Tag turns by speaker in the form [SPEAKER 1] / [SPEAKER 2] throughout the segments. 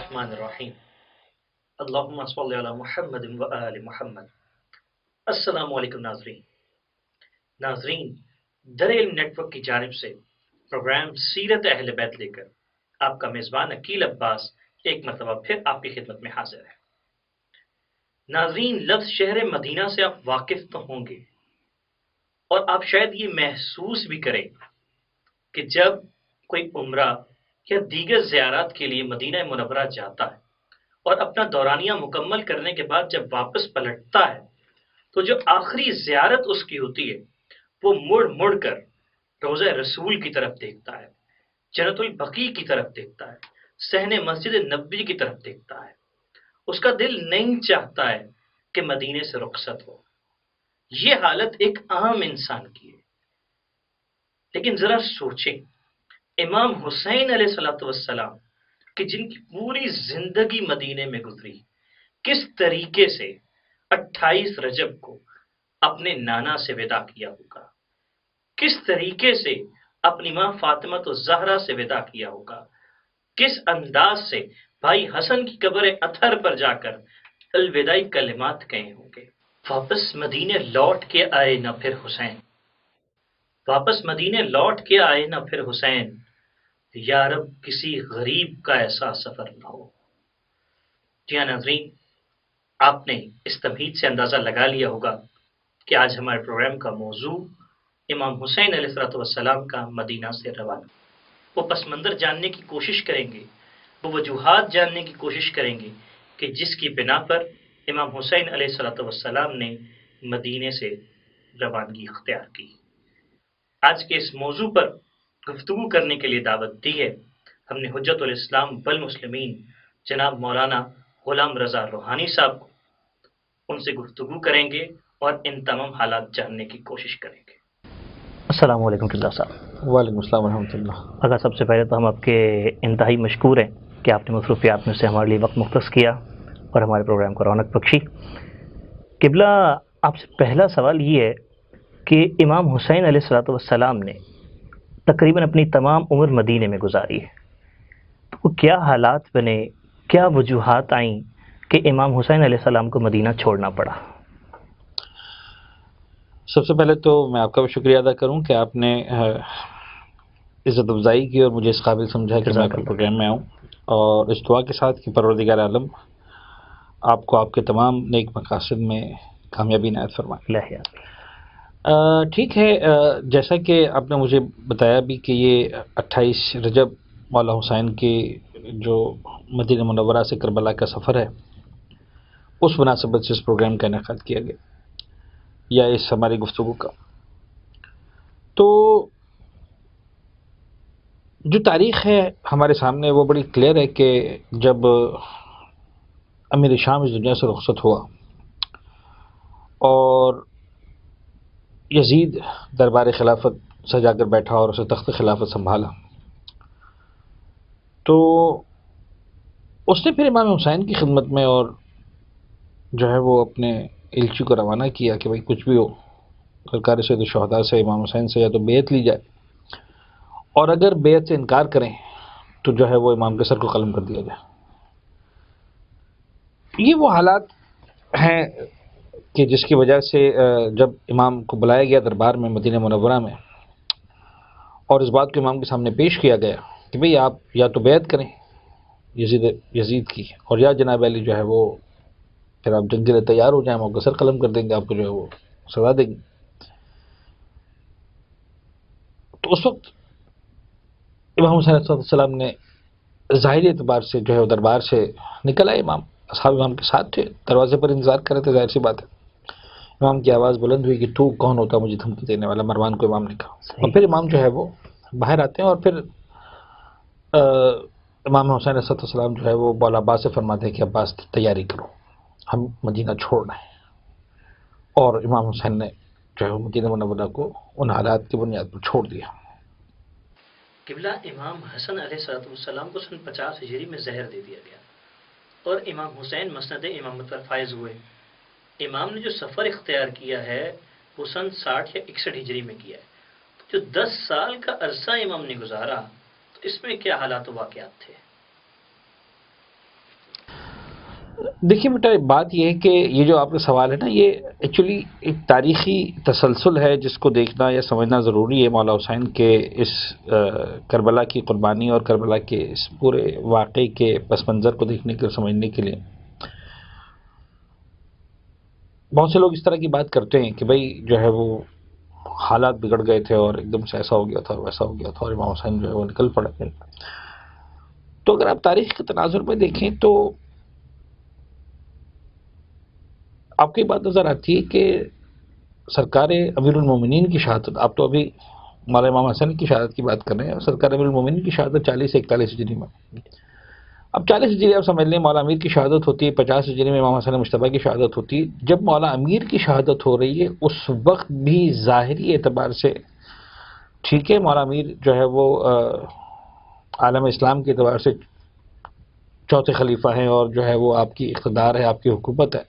[SPEAKER 1] الرحمن الرحیم اللہم صلی علی محمد و آل محمد۔ السلام علیکم ناظرین، در علم نیٹ ورک کی جانب سے پروگرام سیرت اہل بیت لے کر آپ کا میزبان عقیل عباس ایک مرتبہ پھر آپ کی خدمت میں حاضر ہے۔ ناظرین، لفظ شہر مدینہ سے آپ واقف تو ہوں گے، اور آپ شاید یہ محسوس بھی کریں کہ جب کوئی عمرہ یا دیگر زیارات کے لیے مدینہ منورہ جاتا ہے اور اپنا دورانیہ مکمل کرنے کے بعد جب واپس پلٹتا ہے تو جو آخری زیارت اس کی ہوتی ہے وہ مڑ مڑ کر روضہ رسول کی طرف دیکھتا ہے، جنت البقیع کی طرف دیکھتا ہے، صحن مسجد نبوی کی طرف دیکھتا ہے۔ اس کا دل نہیں چاہتا ہے کہ مدینے سے رخصت ہو۔ یہ حالت ایک عام انسان کی ہے، لیکن ذرا سوچیں، امام حسین علیہ السلام کہ جن کی پوری زندگی مدینے میں گزری، کس طریقے سے 28 رجب کو اپنے نانا سے وداع کیا ہوگا، کس طریقے سے اپنی ماں فاطمہ الزہرا سے وداع کیا ہوگا، کس انداز سے بھائی حسن کی قبر اطہر پر جا کر الوداعی کلمات کہے ہوں گے۔ واپس مدینے لوٹ کے آئے نہ پھر حسین، واپس مدینے لوٹ کے آئے نہ پھر حسین، یا رب کسی غریب کا ایسا سفر نہ ہو۔ جی ہاں ناظرین، آپ نے اس تمہید سے اندازہ لگا لیا ہوگا کہ آج ہمارے پروگرام کا موضوع امام حسین علیہ السلام کا مدینہ سے روانہ۔ وہ پس منظر جاننے کی کوشش کریں گے، وہ وجوہات جاننے کی کوشش کریں گے کہ جس کی بنا پر امام حسین علیہ السلام نے مدینے سے روانگی اختیار کی۔ آج کے اس موضوع پر گفتگو کرنے کے لیے دعوت دی ہے ہم نے حجت الاسلام والمسلمین جناب مولانا غلام رضا روحانی صاحب کو۔ ان سے گفتگو کریں گے اور ان تمام حالات جاننے کی کوشش کریں گے۔ السلام علیکم رضا صاحب۔
[SPEAKER 2] وعلیکم السلام ورحمۃ اللہ۔
[SPEAKER 1] اگر سب سے پہلے تو ہم آپ کے انتہائی مشکور ہیں کہ آپ نے مصروفیات میں سے ہمارے لیے وقت مختص کیا اور ہمارے پروگرام کو رونق بخشی۔ قبلہ، آپ سے پہلا سوال یہ ہے کہ امام حسین علیہ السلام نے تقریباً اپنی تمام عمر مدینے میں گزاری ہے، تو کیا حالات بنے، کیا وجوہات آئیں کہ امام حسین علیہ السلام کو مدینہ چھوڑنا پڑا؟
[SPEAKER 2] سب سے پہلے تو میں آپ کا بھی شکریہ ادا کروں کہ آپ نے عزت افزائی کی اور مجھے اس قابل سمجھا کہ میں آپ کے پروگرام میں آؤں، اور اس دعا کے ساتھ کہ پروردگار عالم آپ کو آپ کے تمام نیک مقاصد میں کامیابی عنایت فرمائے۔ ٹھیک ہے، جیسا کہ آپ نے مجھے بتایا بھی کہ یہ 28 رجب مولا حسین کے جو مدینہ منورہ سے کربلا کا سفر ہے، اس مناسبت سے اس پروگرام کا انعقاد کیا گیا یا اس ہماری گفتگو کا۔ تو جو تاریخ ہے ہمارے سامنے وہ بڑی کلیئر ہے کہ جب امیر شام اس دنیا سے رخصت ہوا اور یزید دربار خلافت سجا کر بیٹھا اور اسے تخت خلافت سنبھالا، تو اس نے پھر امام حسین کی خدمت میں اور جو ہے وہ اپنے الچی کو روانہ کیا کہ بھائی کچھ بھی ہو، سرکار سید الشہداء سے امام حسین سے یا تو بیعت لی جائے، اور اگر بیعت سے انکار کریں تو جو ہے وہ امام کے سر کو قلم کر دیا جائے۔ یہ وہ حالات ہیں کہ جس کی وجہ سے جب امام کو بلایا گیا دربار میں مدینہ منورہ میں، اور اس بات کو امام کے سامنے پیش کیا گیا کہ بھئی آپ یا تو بیعت کریں یزید کی، اور یا جناب علی جو ہے وہ پھر آپ جنگ کے لیے تیار ہو جائیں، ہم آپ کا سر قلم کر دیں گے، آپ کو جو ہے وہ سزا دیں گے۔ تو اس وقت امام حسین علیہ السلام نے ظاہری اعتبار سے جو ہے وہ دربار سے نکل آئے، امام اصحاب امام کے ساتھ تھے، دروازے پر انتظار کر رہے تھے، ظاہر سی بات ہے۔ امام کی آواز بلند ہوئی کہ تو کون ہوتا مجھے دھمکی دینے والا، مروان کو امام نے کہا، اور پھر امام جو ہے وہ باہر آتے ہیں، اور پھر امام حسین علیہ السلام جو ہے وہ مولا عباس سے فرماتے ہیں کہ عباس تیاری کرو، ہم مدینہ چھوڑنا ہے، اور امام حسین نے جو ہے مدینہ منورہ کو ان حالات کی بنیاد پر چھوڑ دیا۔
[SPEAKER 1] قبلہ، امام حسن علیہ السلام کو سن 50 ہجری میں زہر دے دیا گیا اور امام حسین مسند امامت پر فائز ہوئے۔ امام نے جو سفر اختیار کیا ہے وہ سن 60 یا 61 ہجری میں کیا ہے۔ جو 10 سال کا عرصہ امام نے گزارا تو اس میں کیا حالات و واقعات تھے؟
[SPEAKER 2] دیکھیے بیٹا، بات یہ ہے کہ یہ جو آپ کا سوال ہے نا، یہ ایکچولی ایک تاریخی تسلسل ہے جس کو دیکھنا یا سمجھنا ضروری ہے مولا حسین کے اس کربلا کی قربانی اور کربلا کے اس پورے واقعے کے پس منظر کو دیکھنے کے اور سمجھنے کے لیے. بہت سے لوگ اس طرح کی بات کرتے ہیں کہ بھائی جو ہے وہ حالات بگڑ گئے تھے اور ایک دم سے ایسا ہو گیا تھا ویسا ہو گیا تھا اور امام حسین جو ہے وہ نکل پڑے. تو اگر آپ تاریخ کے تناظر میں دیکھیں تو آپ کو یہ بات نظر آتی ہے کہ سرکار امیر المومنین کی شہادت، آپ تو ابھی مولا امام حسن کی شہادت کی بات کر رہے ہیں، سرکار امیر المومنین کی شہادت 40 سے 41 ہجری میں. اب 40 ہجری آپ سمجھ لیں مولا امیر کی شہادت ہوتی ہے، 50 ہجری میں امام حسن مجتبیٰ کی شہادت ہوتی ہے. جب مولا امیر کی شہادت ہو رہی ہے اس وقت بھی ظاہری اعتبار سے ٹھیک ہے، مولا امیر جو ہے وہ عالم اسلام کے اعتبار سے چوتھے خلیفہ ہیں اور جو ہے وہ آپ کی اقتدار ہے، آپ کی حکومت ہے.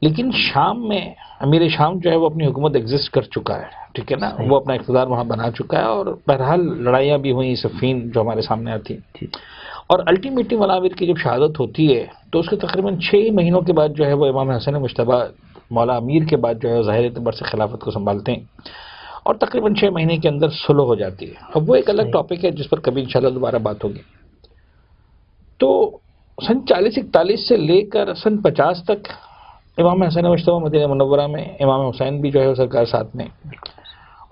[SPEAKER 2] لیکن شام میں امیر شام جو ہے وہ اپنی حکومت ایگزسٹ کر چکا ہے، ٹھیک ہے نا، وہ اپنا اقتدار وہاں بنا چکا ہے اور بہرحال لڑائیاں بھی ہوئیں، صفین جو ہمارے سامنے آتی ہیں. اور الٹیمیٹلی مولا امیر کی جب شہادت ہوتی ہے تو اس کے تقریباً 6 مہینوں کے بعد جو ہے وہ امام حسن مجتبیٰ مولا امیر کے بعد جو ہے ظاہر اعتبار سے خلافت کو سنبھالتے ہیں اور تقریباً 6 مہینے کے اندر صلح ہو جاتی ہے. اب وہ ایک الگ ٹاپک ہے جس پر کبھی انشاءاللہ دوبارہ بات ہوگی. تو سن 40-41 سے لے کر سن 50 تک امام حسن مجتبیٰ مدینہ منورہ میں، امام حسین بھی جو ہے سرکار ساتھ میں،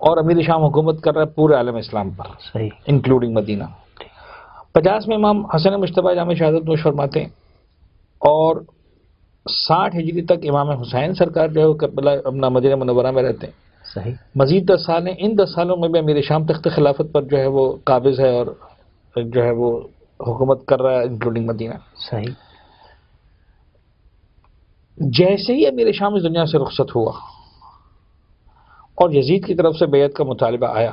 [SPEAKER 2] اور امیر شام حکومت کر رہا ہے پورے عالم اسلام پر انکلوڈنگ مدینہ. 50 میں امام حسن مجتبیٰ جامع شہادت نوش فرماتے ہیں اور 60 ہجری تک امام حسین سرکار جو ہے وہ کربلا اپنا مدینہ منورہ میں رہتے ہیں. مزید 10 سال ہیں، ان 10 سالوں میں بھی امیر شام تخت خلافت پر جو ہے وہ قابض ہے اور جو ہے وہ حکومت کر رہا ہے انکلوڈنگ مدینہ. جیسے ہی امیر شام اس دنیا سے رخصت ہوا اور یزید کی طرف سے بیعت کا مطالبہ آیا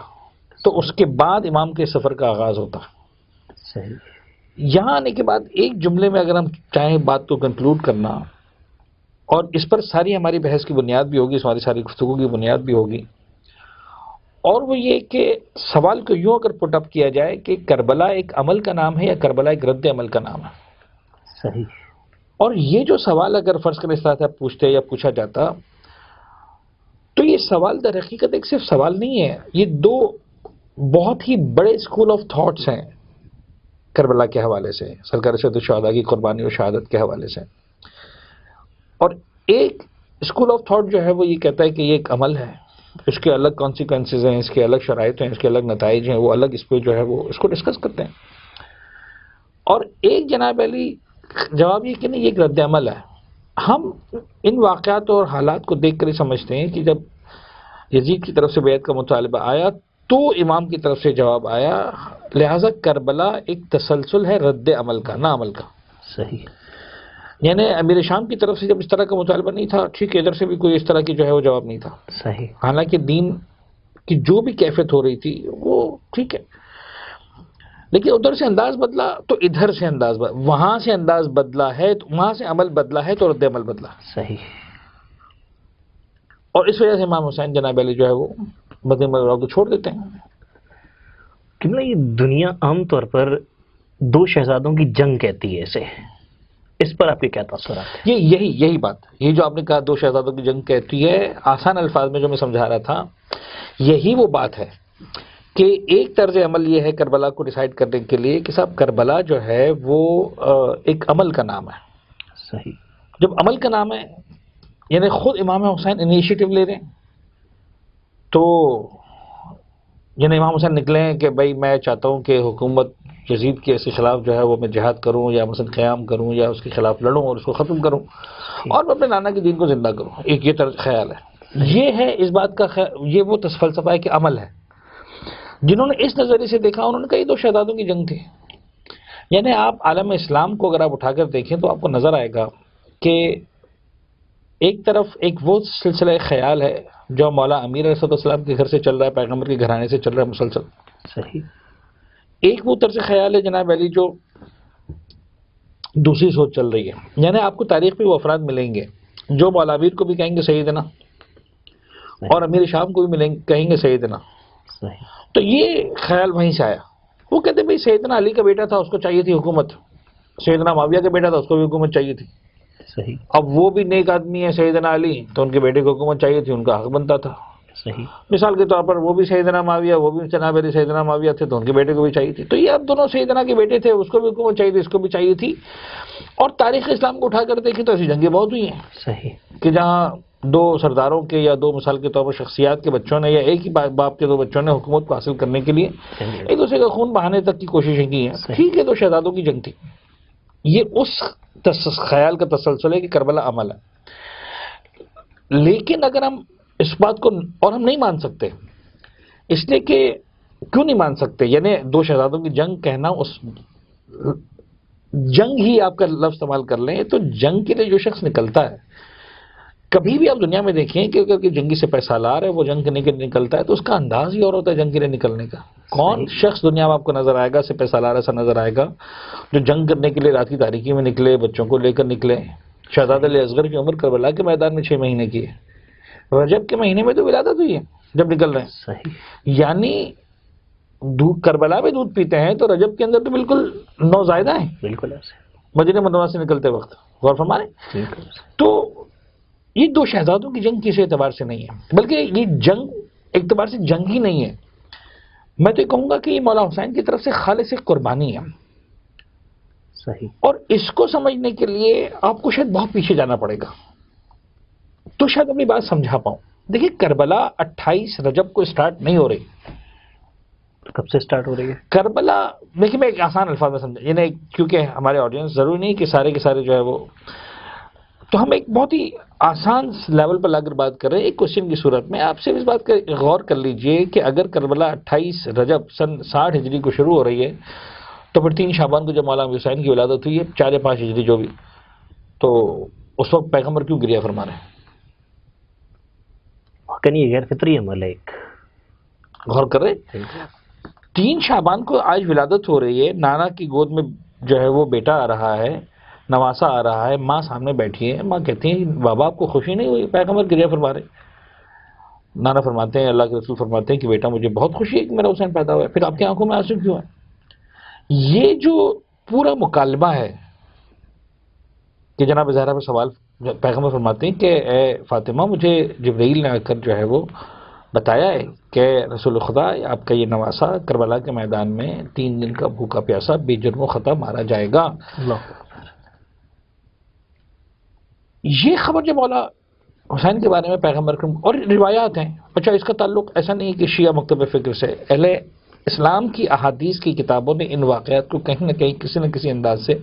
[SPEAKER 2] تو اس کے بعد امام کے سفر کا آغاز ہوتا. یہاں آنے کے بعد ایک جملے میں اگر ہم چاہیں بات کو کنکلوڈ کرنا، اور اس پر ساری ہماری بحث کی بنیاد بھی ہوگی، ہماری ساری گفتگو کی بنیاد بھی ہوگی، اور وہ یہ کہ سوال کو یوں اگر پٹ اپ کیا جائے کہ کربلا ایک عمل کا نام ہے یا کربلا ایک رد عمل کا نام ہے. اور یہ جو سوال اگر فرض کریں اس طرح سے آپ پوچھتے یا پوچھا جاتا تو یہ سوال در حقیقت ایک صرف سوال نہیں ہے، یہ دو بہت ہی بڑے اسکول آف تھاٹس ہیں کربلا کے حوالے سے، سرکار سید الشہداء کی قربانی و شہادت کے حوالے سے. اور ایک اسکول آف تھاٹ جو ہے وہ یہ کہتا ہے کہ یہ ایک عمل ہے، اس کے الگ کانسیکوینسز ہیں، اس کے الگ شرائط ہیں، اس کے الگ نتائج ہیں، وہ الگ اس پہ جو ہے وہ اس کو ڈسکس کرتے ہیں. اور ایک جناب علی جواب یہ کہ نہیں، یہ ایک رد عمل ہے. ہم ان واقعات اور حالات کو دیکھ کر ہی سمجھتے ہیں کہ جب یزید کی طرف سے بیعت کا مطالبہ آیا تو امام کی طرف سے جواب آیا، لہٰذا کربلا ایک تسلسل ہے رد عمل کا، نہ عمل کا. یعنی امیر شام کی طرف سے جب اس طرح کا مطالبہ نہیں تھا، ٹھیک ہے، ادھر سے بھی کوئی اس طرح کی جو ہے وہ جواب نہیں تھا. حالانکہ دین کی جو بھی کیفیت ہو رہی تھی وہ ٹھیک ہے، لیکن ادھر سے انداز بدلا تو ادھر سے انداز بدلا، وہاں سے انداز بدلا ہے تو وہاں سے عمل بدلا ہے تو رد عمل بدلا. اور اس وجہ سے امام حسین جناب علی جو ہے وہ مدینہ منورہ کو چھوڑ دیتے ہیں.
[SPEAKER 3] کتنا یہ دنیا عام طور پر دو شہزادوں کی جنگ کہتی ہے اسے، اس پر آپ کے کیا تاثرات ہیں؟
[SPEAKER 2] یہی بات، یہ جو آپ نے کہا دو شہزادوں کی جنگ کہتی ہے، آسان الفاظ میں جو میں سمجھا رہا تھا یہی وہ بات ہے کہ ایک طرز عمل یہ ہے کربلا کو ڈیسائیڈ کرنے کے لیے کہ صاحب کربلا جو ہے وہ ایک عمل کا نام ہے. جب عمل کا نام ہے یعنی خود امام حسین انیشیٹو لے رہے ہیں، تو یعنی امام حسین نکلے ہیں کہ بھائی میں چاہتا ہوں کہ حکومت یزید کے اس خلاف جو ہے وہ میں جہاد کروں یا مثلا قیام کروں یا اس کے خلاف لڑوں اور اس کو ختم کروں اور میں اپنے نانا کے دین کو زندہ کروں. ایک یہ طرز خیال ہے. یہ ہے اس بات کا یہ وہ فلسفہ ہے کہ عمل ہے. جنہوں نے اس نظریے سے دیکھا انہوں نے کہا یہ دو شہزادوں کی جنگ تھی. یعنی آپ عالم اسلام کو اگر آپ اٹھا کر دیکھیں تو آپ کو نظر آئے گا کہ ایک طرف ایک وہ سلسلہ خیال ہے جو مولا امیر علیہ السلام کے گھر سے چل رہا ہے، پیغمبر کے گھرانے سے چل رہا ہے مسلسل. ایک وہ طرز خیال ہے جناب علی جو دوسری سوچ چل رہی ہے. یعنی آپ کو تاریخ پہ وہ افراد ملیں گے جو مولا امیر کو بھی کہیں گے سیدنا اور امیر شام کو بھی کہیں گے سیدنا. تو یہ خیال وہیں سے آیا. وہ کہتے ہیں بھائی سیدنا علی کا بیٹا تھا، اس کو چاہیے تھی حکومت، سیدنا معاویہ کا بیٹا تھا، اس کو بھی حکومت چاہیے تھی.
[SPEAKER 3] صحیح
[SPEAKER 2] اب وہ بھی نیک آدمی ہے سیدنا علی، تو ان کے بیٹے کو حکومت چاہیے تھی، ان کا حق بنتا تھا.
[SPEAKER 3] صحیح
[SPEAKER 2] مثال کے طور پر وہ بھی سیدنا معاویہ، وہ بھی جناب علی سیدنا معاویہ تھے، تو ان کے بیٹے کو بھی چاہیے تھی. تو یہ اب دونوں سیدنا کے بیٹے تھے، اس کو بھی حکومت چاہیے تھی، اس کو بھی چاہیے تھی. اور تاریخ اسلام کو اٹھا کر دیکھیں تو ایسی جنگیں بہت ہوئی ہیں
[SPEAKER 3] صحیح
[SPEAKER 2] کہ جہاں دو سرداروں کے یا دو مثال کے طور پر شخصیات کے بچوں نے یا ایک ہی باپ کے دو بچوں نے حکومت کو حاصل کرنے کے لیے ایک دوسرے کا خون بہانے تک کی کوششیں کی ہیں.
[SPEAKER 3] صحیح.
[SPEAKER 2] ٹھیک ہے، تو شہزادوں کی جنگ تھی. یہ اس خیال کا تسلسل ہے کہ کربلا عمل ہے. لیکن اگر ہم اس بات کو، اور ہم نہیں مان سکتے، اس لیے کہ کیوں نہیں مان سکتے، یعنی دو شہزادوں کی جنگ کہنا، اس جنگ ہی آپ کا لفظ استعمال کر لیں، تو جنگ کے لیے جو شخص نکلتا ہے، کبھی بھی آپ دنیا میں دیکھیں کہ اگر جنگی سے پیسہ لا رہا ہے، وہ جنگ کرنے کے لیے نکلتا ہے، تو اس کا انداز ہی اور ہوتا ہے جنگ کے لیے نکلنے کا. کون شخص دنیا میں آپ کو نظر آئے گا سے پیسہ لا رہا ایسا نظر آئے گا جو جنگ کرنے کے لیے رات کی تاریکی میں نکلے، بچوں کو لے کر نکلے؟ شہزادہ علی اصغر کی عمر کربلا کے میدان میں 6 مہینے کی ہے. رجب کے مہینے میں تو ولادت ہوئی ہے جب نکل رہے ہیں.
[SPEAKER 3] صحیح
[SPEAKER 2] یعنی کربلا میں دودھ پیتے ہیں تو رجب کے اندر تو بالکل نوزائیدہ ہیں
[SPEAKER 3] بالکل ایسے
[SPEAKER 2] مدینہ منورہ سے نکلتے وقت. غور فرمائیں.
[SPEAKER 3] بالکل ایسے.
[SPEAKER 2] تو یہ دو شہزادوں کی جنگ کسی اعتبار سے نہیں ہے، بلکہ یہ جنگ ایک اعتبار سے جنگ ہی نہیں ہے. میں تو یہ کہوں گا کہ یہ مولا حسین کی طرف سے خالص ایک قربانی ہے.
[SPEAKER 3] صحیح
[SPEAKER 2] اور اس کو سمجھنے کے لیے آپ کو شاید بہت پیچھے جانا پڑے گا تو شاید اپنی بات سمجھا پاؤں. دیکھیے، کربلا 28 رجب کو اسٹارٹ نہیں ہو رہی.
[SPEAKER 3] کب سے اسٹارٹ ہو رہی ہے؟
[SPEAKER 2] کربلا، دیکھیے میں ایک آسان الفاظ میں سمجھا، یعنی کیونکہ ہمارے آڈینس ضروری نہیں کہ سارے کے سارے جو ہے وہ، تو ہم ایک بہت ہی آسان لیول پر لا کر بات کر رہے ہیں. ایک کوشچن کی صورت میں آپ سے اس بات کا غور کر لیجئے کہ اگر کربلا 28 رجب سن 60 ہجری کو شروع ہو رہی ہے تو پھر 3 شعبان کو جب مولا حسین کی ولادت ہوئی ہے، 4 یا 5 ہجری جو بھی، تو اس وقت پیغمبر کیوں گریہ فرما رہے ہیں؟
[SPEAKER 3] یہ غیر فطری عمل ہے ایک.
[SPEAKER 2] غور کر رہے؟ 3 شعبان کو آج ولادت ہو رہی ہے، نانا کی گود میں جو ہے وہ بیٹا آ رہا ہے، نواسا آ رہا ہے، ماں سامنے بیٹھی ہے، ماں کہتی ہیں بابا آپ کو خوشی نہیں ہوئی؟ پیغمبر گریہ فرما رہے. نانا فرماتے ہیں، اللہ کے رسول فرماتے ہیں کہ بیٹا مجھے بہت خوشی ہے کہ میرا حسین پیدا ہوا ہے. پھر آپ کی آنکھوں میں آنسو کیوں ہے؟ یہ جو پورا مکالمہ ہے کہ جناب زہرا پہ سوال، پیغمبر فرماتے ہیں کہ اے فاطمہ مجھے جبرائیل نے آ کر جو ہے وہ بتایا ہے کہ رسول خدا آپ کا یہ نواسا کربلا کے میدان میں 3 دن کا بھوکا پیاسا بے جرم و خطا مارا جائے گا. یہ خبر جو مولا حسین کے بارے میں پیغمبر اور روایات ہیں. اچھا، اس کا تعلق ایسا نہیں کہ شیعہ مکتب فکر سے، اہل اسلام کی احادیث کی کتابوں نے ان واقعات کو کہیں نہ کہیں کسی نہ کسی انداز سے،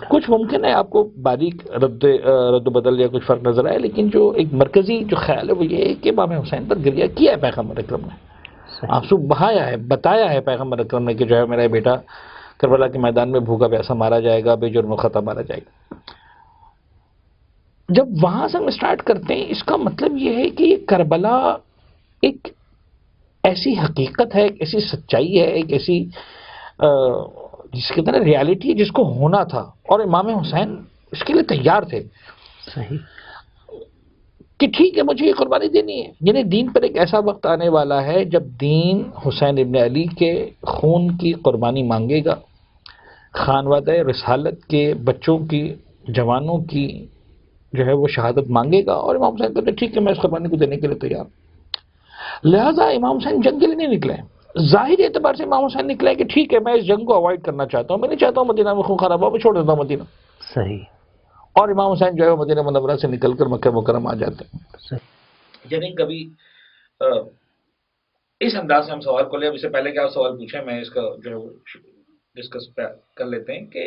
[SPEAKER 2] کچھ ممکن ہے آپ کو باریک رد و بدل یا کچھ فرق نظر آئے، لیکن جو ایک مرکزی جو خیال ہے وہ یہ ہے کہ امام حسین پر گریہ کیا ہے پیغمبر اکرم نے، آنسو بہایا ہے، بتایا ہے پیغمبر اکرم نے کہ جو ہے میرا بیٹا کربلا کے میدان میں بھوکا پیاسا مارا جائے گا، بے جرم و خطا مارا جائے گا. جب وہاں سے ہم اسٹارٹ کرتے ہیں، اس کا مطلب یہ ہے کہ یہ کربلا ایک ایسی حقیقت ہے، ایک ایسی سچائی ہے، ایک ایسی جس کے اندر ریالٹی ہے جس کو ہونا تھا، اور امام حسین اس کے لیے تیار تھے.
[SPEAKER 3] صحیح
[SPEAKER 2] کہ ٹھیک ہے مجھے یہ قربانی دینی ہے. یعنی دین پر ایک ایسا وقت آنے والا ہے جب دین حسین ابن علی کے خون کی قربانی مانگے گا، خانوادہ رسالت کے بچوں کی، جوانوں کی جو ہے وہ شہادت مانگے گا، اور امام حسین کہتے ہیں ٹھیک ہے میں اس قربانی کو دینے کے لیے تیار. لہذا امام حسین جنگ کے لیے نہیں نکلے. ظاہری اعتبار سے امام حسین نکلے کہ ٹھیک ہے میں اس جنگ کو اوائڈ کرنا چاہتا ہوں، میں نہیں چاہتا ہوں مدینہ میں خون خراب ہو، میں چھوڑ دیتا ہوں مدینہ.
[SPEAKER 3] صحیح.
[SPEAKER 2] اور امام حسین جو ہے وہ مدینہ منورہ سے نکل کر مکہ مکرمہ آ جاتے ہیں.
[SPEAKER 3] صحیح.
[SPEAKER 2] یعنی کبھی اس انداز سے ہم سوال کو لیں. اس سے پہلے کہ آپ سوال پوچھیں میں اس کا جو ہے وہ ڈسکس کر لیتے ہیں کہ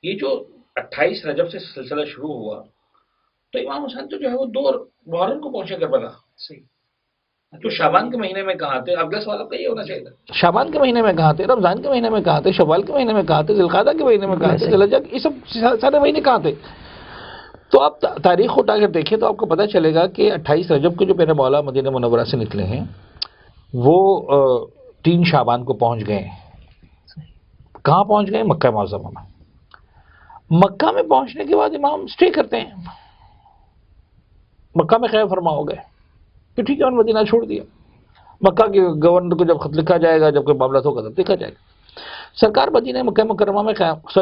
[SPEAKER 2] یہ جو 28 رجب سے سلسلہ شروع ہوا تو امام حسین تو جو ہے وہ 2 محرم کو پہنچے کربلا. صحیح. تو شعبان کے مہینے میں کہاں تھے؟ اگلا سوال آپ کا یہ ہونا چاہیے تھا، شعبان کے مہینے میں کہاں تھے، رمضان کے مہینے میں کہاں تھے، شوال کے مہینے میں کہاں تھے، ذی القعدہ کے مہینے میں کہاں تھے، ذی الحجہ، یہ سب سارے مہینے کہاں تھے؟ تو آپ تاریخ اٹھا کر دیکھیں تو آپ کو پتہ چلے گا کہ 28 رجب کو جو میرے مولا مدینہ منورہ سے نکلے ہیں وہ 3 شعبان کو پہنچ گئے ہیں. کہاں پہنچ گئے؟ مکہ معظمہ میں. مکہ میں پہنچنے کے بعد امام اسٹے کرتے ہیں، مکہ میں خیر فرما ہو گئے کہ ٹھیک ہے اور مدینہ چھوڑ دیا. مکہ کے گورنر کو جب خط لکھا جائے گا، جب کوئی معاملہ ہوگا تب دیکھا جائے گا. سرکار مدینہ مکہ مکرمہ میں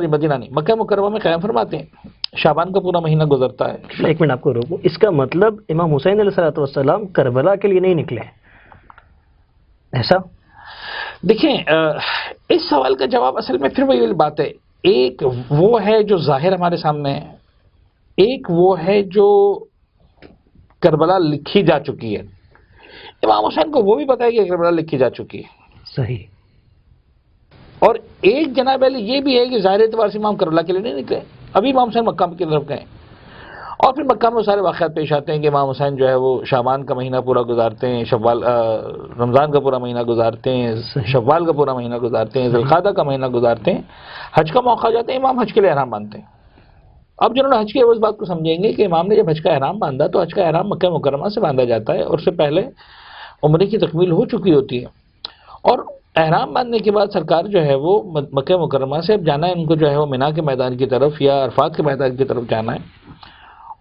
[SPEAKER 2] مدینہ نہیں، مکہ مکرمہ میں قیام فرماتے ہیں، شعبان کا پورا مہینہ گزرتا ہے.
[SPEAKER 3] میں ایک منٹ آپ کو روکوں، اس کا مطلب امام حسین علیہ السلام کربلا کے لیے نہیں نکلے ایسا؟
[SPEAKER 2] دیکھیں اس سوال کا جواب اصل میں پھر وہی بات ہے، ایک وہ ہے جو ظاہر ہمارے سامنے ہے، ایک وہ ہے جو کربلا لکھی جا چکی ہے. امام حسین کو وہ بھی پتا ہے کہ کربلا لکھی جا چکی ہے،
[SPEAKER 3] صحیح.
[SPEAKER 2] اور ایک جناب علی یہ بھی ہے کہ ظاہر اعتبار سے امام کربلا کے لیے نہیں نکلے، ابھی امام حسین مکہ کی طرف گئے، اور پھر مکہ میں وہ سارے واقعات پیش آتے ہیں کہ امام حسین جو ہے وہ شعبان کا مہینہ پورا گزارتے ہیں، رمضان کا پورا مہینہ گزارتے ہیں، شوال کا پورا مہینہ گزارتے ہیں، ذوالقعدہ کا مہینہ گزارتے ہیں، حج کا موقع جاتے ہیں، امام حج کے لیے احرام باندھتے ہیں. اب جنہوں نے حج کی اس بات کو سمجھیں گے کہ امام نے جب حج کا احرام باندھا تو حج کا احرام مکہ مکرمہ سے باندھا جاتا ہے، اور اس سے پہلے عمرے کی تکمیل ہو چکی ہوتی ہے، اور احرام باندھنے کے بعد سرکار جو ہے وہ مکہ مکرمہ سے اب جانا ہے، ان کو جو ہے وہ مینا کے میدان کی طرف یا عرفات کے میدان کی طرف جانا ہے.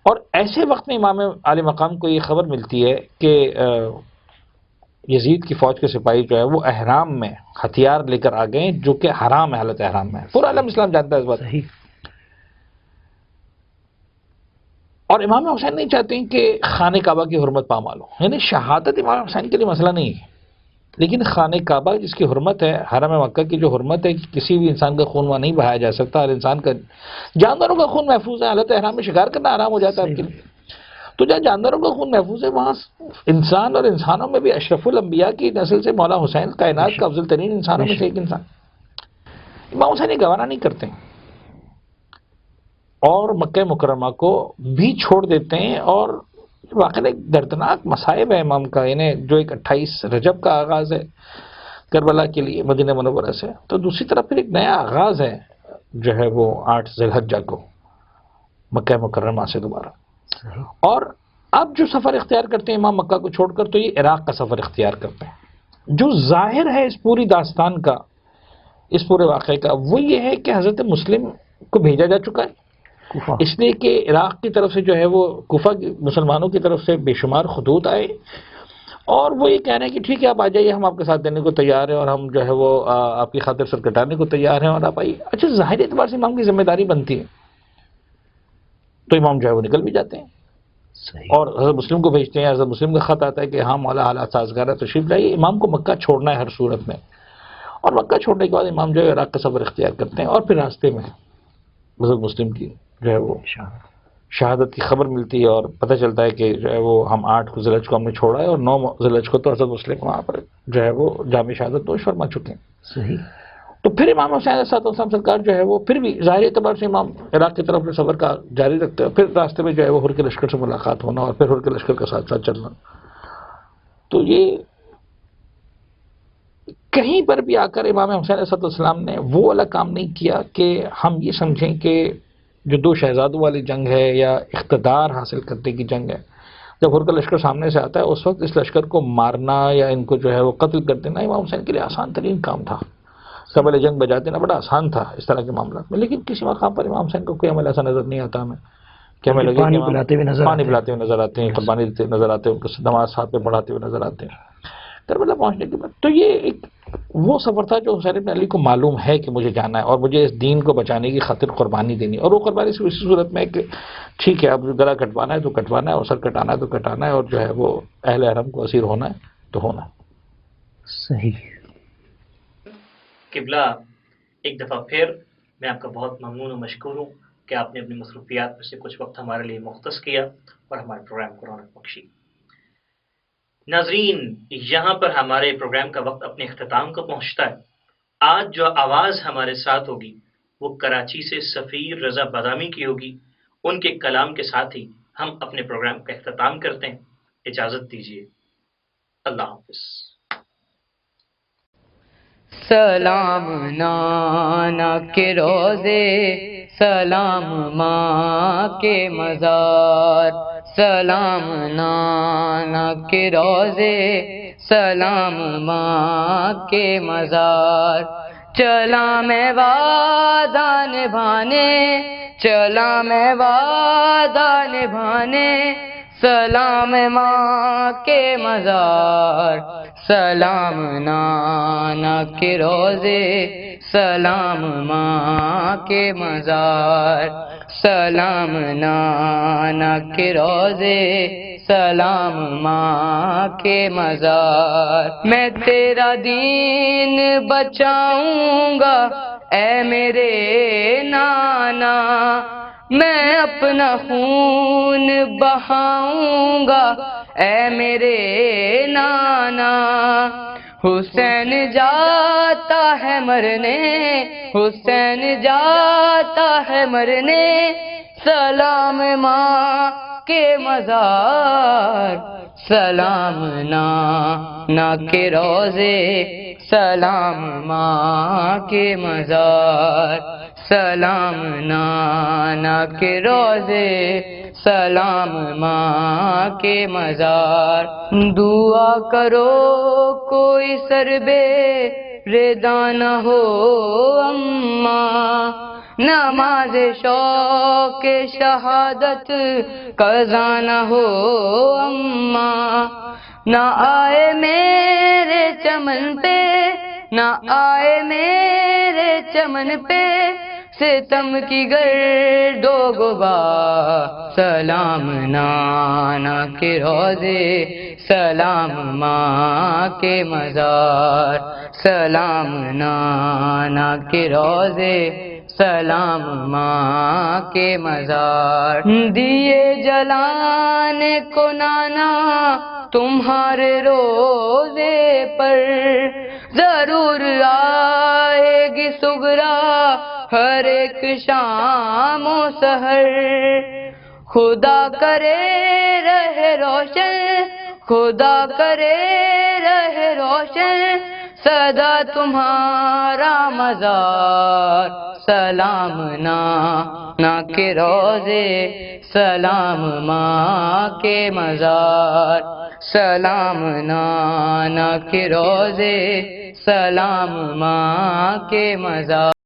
[SPEAKER 2] اور ایسے وقت میں امام عالی مقام کو یہ خبر ملتی ہے کہ یزید کی فوج کے سپاہی جو ہے وہ احرام میں ہتھیار لے کر آ گئے، جو کہ حرام ہے، حالت احرام میں. پورا عالم اسلام جانتا ہے اس بات. اور امام حسین نہیں چاہتے ہیں کہ خانہ کعبہ کی حرمت پامال ہو، یعنی شہادت امام حسین کے لیے مسئلہ نہیں ہے، لیکن خانہ کعبہ جس کی حرمت ہے، حرم مکہ کی جو حرمت ہے کہ کسی بھی انسان کا خون وہاں نہیں بہایا جا سکتا، ہر انسان کا، جانوروں کا خون محفوظ ہے، حالت احرام میں شکار کرنا حرام ہو جاتا ہے آپ کے لیے. تو جہاں جانوروں کا خون محفوظ ہے وہاں انسان، اور انسانوں میں بھی اشرف الانبیاء کی نسل سے مولا حسین کائنات کا افضل ترین انسانوں میں سے ایک انسان، امام حسین یہ گوارا نہیں کرتے اور مکہ مکرمہ کو بھی چھوڑ دیتے ہیں. اور واقعی ایک دردناک مصائب ہے امام کا، یعنی جو ایک 28 رجب کا آغاز ہے کربلا کے لیے مدینہ منورہ سے، تو دوسری طرف پھر ایک نیا آغاز ہے جو ہے وہ 8 ذی الحجہ کو مکہ مکرمہ سے دوبارہ. اور اب جو سفر اختیار کرتے ہیں امام مکہ کو چھوڑ کر، تو یہ عراق کا سفر اختیار کرتے ہیں. جو ظاہر ہے اس پوری داستان کا، اس پورے واقعے کا، وہ یہ ہے کہ حضرت مسلم کو بھیجا جا چکا ہے، اس لیے کہ عراق کی طرف سے جو ہے وہ کوفہ مسلمانوں کی طرف سے بے شمار خطوط آئے، اور وہ یہ کہہ رہے ہیں کہ ٹھیک ہے آپ آ جائیے، ہم آپ کے ساتھ دینے کو تیار ہیں، اور ہم جو ہے وہ آپ کی خاطر سر کٹانے کو تیار ہیں، اور آپ آئیے. اچھا ظاہر اعتبار سے امام کی ذمہ داری بنتی ہے، تو امام جو ہے وہ نکل بھی جاتے ہیں اور حضرت مسلم کو بھیجتے ہیں. حضرت مسلم کا خط آتا ہے کہ ہاں مولا حالات سازگار ہے، تشریف لائیے. امام کو مکہ چھوڑنا ہے ہر صورت میں، اور مکہ چھوڑنے کے بعد امام جو ہے عراق کا سفر اختیار کرتے ہیں. اور پھر راستے میں حضرت مسلم کی جو ہے وہ شہادت کی خبر ملتی ہے، اور پتہ چلتا ہے کہ جو ہے وہ ہم 8 ذی الحجہ کو ہم نے چھوڑا ہے، اور 9 ذی الحجہ کو تو حضرت مسلم وہاں پر جو ہے وہ جامع شہادت نوش فرما چکے ہیں.
[SPEAKER 3] صحیح.
[SPEAKER 2] تو پھر امام حسین علیہ السلام سرکار جو ہے وہ پھر بھی ظاہری اعتبار سے امام عراق کی طرف سفر کا جاری رکھتے ہیں. پھر راستے میں جو ہے وہ ہر کے لشکر سے ملاقات ہونا، اور پھر ہر کے لشکر کا ساتھ ساتھ چلنا. تو یہ کہیں پر بھی آ کر امام حسین علیہ السلام نے وہ والا کام نہیں کیا کہ ہم یہ سمجھیں کہ جو 2 شہزادوں والی جنگ ہے یا اقتدار حاصل کرنے کی جنگ ہے، جب ہر کا لشکر سامنے سے آتا ہے اس وقت اس لشکر کو مارنا یا ان کو جو ہے وہ قتل کر دینا امام حسین کے لیے آسان ترین کام تھا. قبل جنگ بجا دینا بڑا آسان تھا اس طرح کے معاملات میں. لیکن کسی مقام پر امام حسین کو کوئی عمل ایسا نظر نہیں آتا ہمیں کہ ہمیں لگے
[SPEAKER 3] پانی پلاتے ہوئے
[SPEAKER 2] نظر آتے ہیں، قربانی دیتے نظر آتے ہیں، ان کو نماز ساتھ میں پڑھاتے ہوئے نظر آتے ہیں کربلا پہنچنے کے بعد. تو یہ ایک وہ سفر تھا جو حسین بن علی کو معلوم ہے کہ مجھے جانا ہے اور مجھے اس دین کو بچانے کی خاطر قربانی دینی ہے. اور وہ قربانی صرف اسی صورت میں ہے کہ ٹھیک ہے اب گلا کٹوانا ہے تو کٹوانا ہے، اور سر کٹانا ہے تو کٹانا ہے، اور جو ہے وہ اہل حرم کو اسیر ہونا ہے تو ہونا ہے.
[SPEAKER 3] صحیح.
[SPEAKER 1] قبلہ ایک دفعہ پھر میں آپ کا بہت ممنون و مشکور ہوں کہ آپ نے اپنی مصروفیات میں سے کچھ وقت ہمارے لیے مختص کیا اور ہمارے پروگرام کو رونق بخشی. ناظرین، یہاں پر ہمارے پروگرام کا وقت اپنے اختتام کو پہنچتا ہے. آج جو آواز ہمارے ساتھ ہوگی وہ کراچی سے سفیر رضا بادامی کی ہوگی. ان کے کلام کے ساتھ ہی ہم اپنے پروگرام کا اختتام کرتے ہیں. اجازت دیجیے. اللہ حافظ.
[SPEAKER 4] سلام نانا کے روزے، سلام ماں کے مزار، سلام نانا کے روزے، سلام ماں کے مزار. چلا میں وعدہ نبھانے، چلا میں وعدہ نبھانے، سلام ماں کے مزار، سلام نانا کے روزے، سلام ماں کے مزار، سلام نانا کے روزے، سلام ماں کے مزار۔ میں تیرا دین بچاؤں گا اے میرے نانا، میں اپنا خون بہاؤں گا اے میرے نانا۔ حسین جاتا ہے مرنے، حسین جاتا ہے مرنے، سلام ماں کے مزار، سلام نانا کے روزے، سلام ماں کے مزار، سلام نانا کے روزے، سلام ماں کے مزار۔ دعا کرو کوئی سربے ردا نہ ہو اماں، نماز شوق شہادت قضا نہ ہو اماں، نہ آئے میرے چمن پہ، نہ آئے میرے چمن پہ ستم کی گرد و غبار، سلام نانا کے روزے، سلام ماں کے مزار، سلام نانا کے روزے، سلام ماں کے مزار۔ دیے جلانے کو نانا تمہارے روزے پر، ضرور آئے گی سغرا ہر ایک شام و سحر، خدا کرے رہے روشن، خدا کرے رہے روشن سدا تمہارا مزار، سلام نانا کے روزے، سلام ماں کے مزار، سلام نانا کے روزے، سلام ماں کے مزار۔